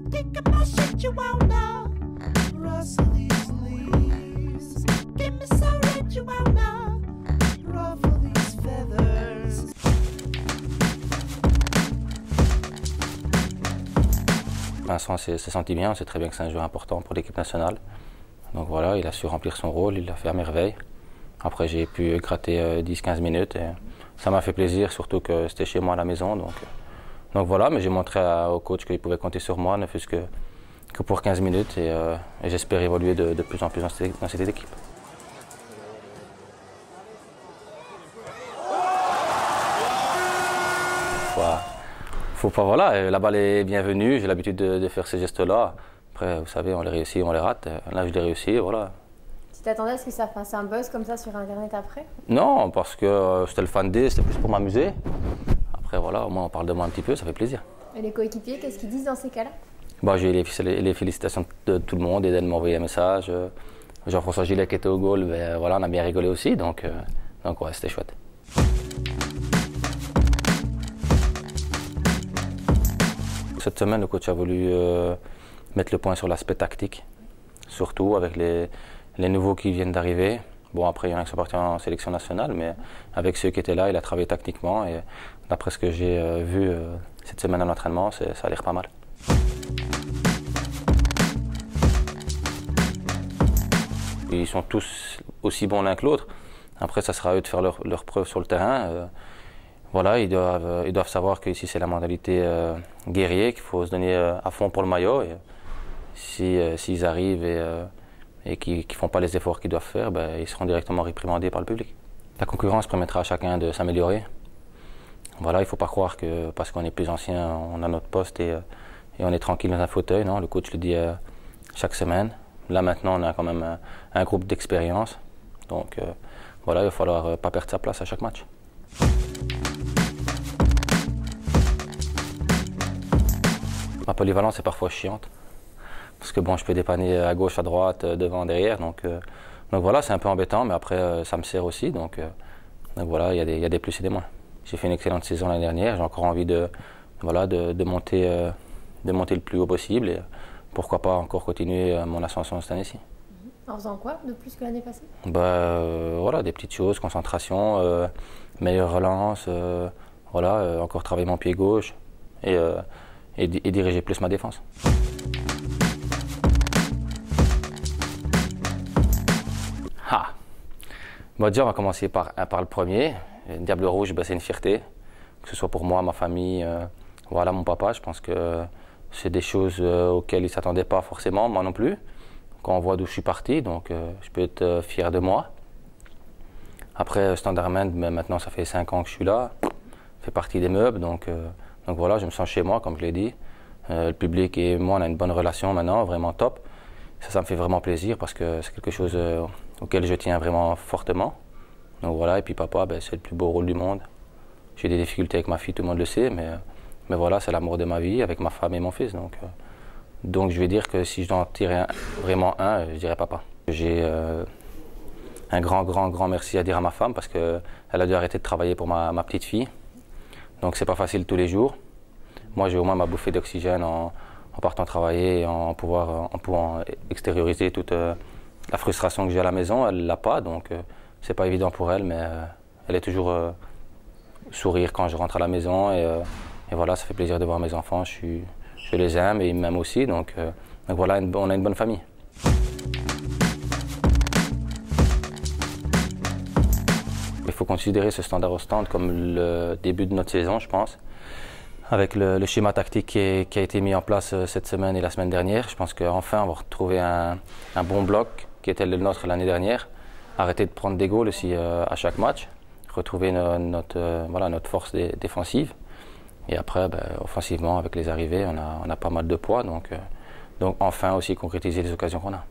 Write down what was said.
Think about shit you won't know. Rustle these leaves. Get me so red you won't know. Ruffle these feathers. Vincent s'est senti bien, on sait très bien que c'est un joueur important pour l'équipe nationale. Donc voilà, il a su remplir son rôle, il l'a fait à merveille. Après j'ai pu gratter 10-15 minutes et ça m'a fait plaisir, surtout que c'était chez moi à la maison. Donc voilà, mais j'ai montré au coach qu'il pouvait compter sur moi, ne fût-ce que pour 15 minutes et j'espère évoluer de plus en plus dans cette équipe. Faut pas, voilà, la balle est bienvenue, j'ai l'habitude de faire ces gestes-là. Après, vous savez, on les réussit, on les rate. Là, je l'ai réussi, voilà. Tu t'attendais à ce que ça fasse un buzz comme ça sur Internet après? Non, parce que c'était le fan day, c'était plus pour m'amuser. Après, voilà, au moins on parle de moi un petit peu, ça fait plaisir. Et les coéquipiers, qu'est-ce qu'ils disent dans ces cas-là? Bah, j'ai eu les félicitations de tout le monde, Eden m'a envoyé un message. Jean-François Gillet qui était au goal, ben, voilà, on a bien rigolé aussi, donc ouais, c'était chouette. Cette semaine, le coach a voulu mettre le point sur l'aspect tactique, surtout avec les nouveaux qui viennent d'arriver. Bon, après, il y en a qui sont partis en sélection nationale, mais avec ceux qui étaient là, il a travaillé tactiquement. Et d'après ce que j'ai vu cette semaine en entraînement, ça a l'air pas mal. Ils sont tous aussi bons l'un que l'autre. Après, ça sera à eux de faire leur preuve sur le terrain. Voilà, ils doivent savoir qu'ici c'est la mentalité guerrier, qu'il faut se donner à fond pour le maillot. Et s'ils arrivent et qu'ils ne font pas les efforts qu'ils doivent faire, ben, ils seront directement réprimandés par le public. La concurrence permettra à chacun de s'améliorer. Voilà, il ne faut pas croire que parce qu'on est plus ancien, on a notre poste et on est tranquille dans un fauteuil. Non, le coach le dit chaque semaine. Là maintenant, on a quand même un groupe d'expérience. Donc voilà, il va falloir pas perdre sa place à chaque match. Ma polyvalence est parfois chiante, parce que bon, je peux dépanner à gauche, à droite, devant, derrière, donc voilà, c'est un peu embêtant, mais après ça me sert aussi, donc voilà, il y a des plus et des moins. J'ai fait une excellente saison l'année dernière, j'ai encore envie de monter le plus haut possible, et pourquoi pas encore continuer mon ascension cette année-ci. En faisant quoi de plus que l'année passée? Voilà, des petites choses, concentration, meilleure relance, voilà, encore travailler mon pied gauche, et diriger plus ma défense. Bon, déjà, on va commencer par le premier. Diable Rouge, ben, c'est une fierté, que ce soit pour moi, ma famille, voilà, mon papa. Je pense que c'est des choses auxquelles il ne s'attendait pas forcément, moi non plus. Quand on voit d'où je suis parti, donc je peux être fier de moi. Après, Standardman, ben, maintenant ça fait 5 ans que je suis là, fait partie des meubles, donc voilà, je me sens chez moi, comme je l'ai dit. Le public et moi, on a une bonne relation maintenant, vraiment top. Ça me fait vraiment plaisir parce que c'est quelque chose auquel je tiens vraiment fortement. Donc voilà, et puis papa, ben, c'est le plus beau rôle du monde. J'ai des difficultés avec ma fille, tout le monde le sait, mais voilà, c'est l'amour de ma vie avec ma femme et mon fils. Donc je vais dire que si je dois en tirer vraiment un, je dirais papa. J'ai un grand merci à dire à ma femme parce qu'elle a dû arrêter de travailler pour ma petite fille. Donc c'est pas facile tous les jours. Moi j'ai au moins ma bouffée d'oxygène en partant travailler et en pouvant extérioriser toute la frustration que j'ai à la maison. Elle l'a pas, donc c'est pas évident pour elle, mais elle est toujours sourire quand je rentre à la maison et voilà, ça fait plaisir de voir mes enfants. Je les aime et ils m'aiment aussi, donc voilà, on a une bonne famille. Il faut considérer ce Standard Ostende comme le début de notre saison, je pense. Avec le schéma tactique qui a été mis en place cette semaine et la semaine dernière, je pense qu'enfin on va retrouver un bon bloc qui était le nôtre l'année dernière. Arrêter de prendre des goals aussi à chaque match, retrouver notre force défensive. Et après, ben, offensivement, avec les arrivées, on a pas mal de poids, donc enfin aussi concrétiser les occasions qu'on a.